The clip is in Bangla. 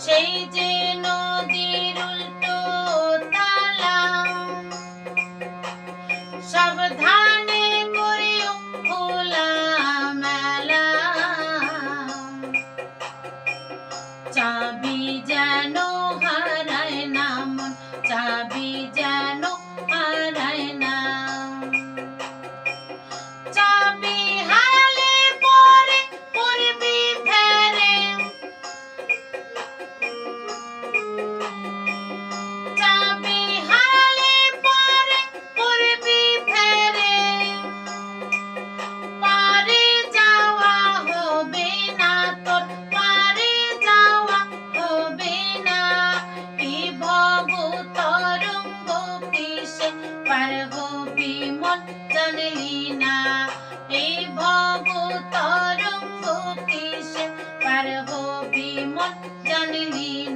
সেই যে নদীর উল্টো তালা, সাবধানে করিও খোলা মেলা, চাবি যেন হারায় না মন, চাবি যেন হারায় না। চাবি হারালে পরে করবি ফেরে, চাবি হারালে পরে করবি ফেরে, পারে যাওয়া হবে না তোর, পারে যাওয়া হবে না। এই ভব তরঙ্গ কিসে পার হবি মন জানলি না, এই ভব তরঙ্গ কিসে পার হবি মন জানলি না।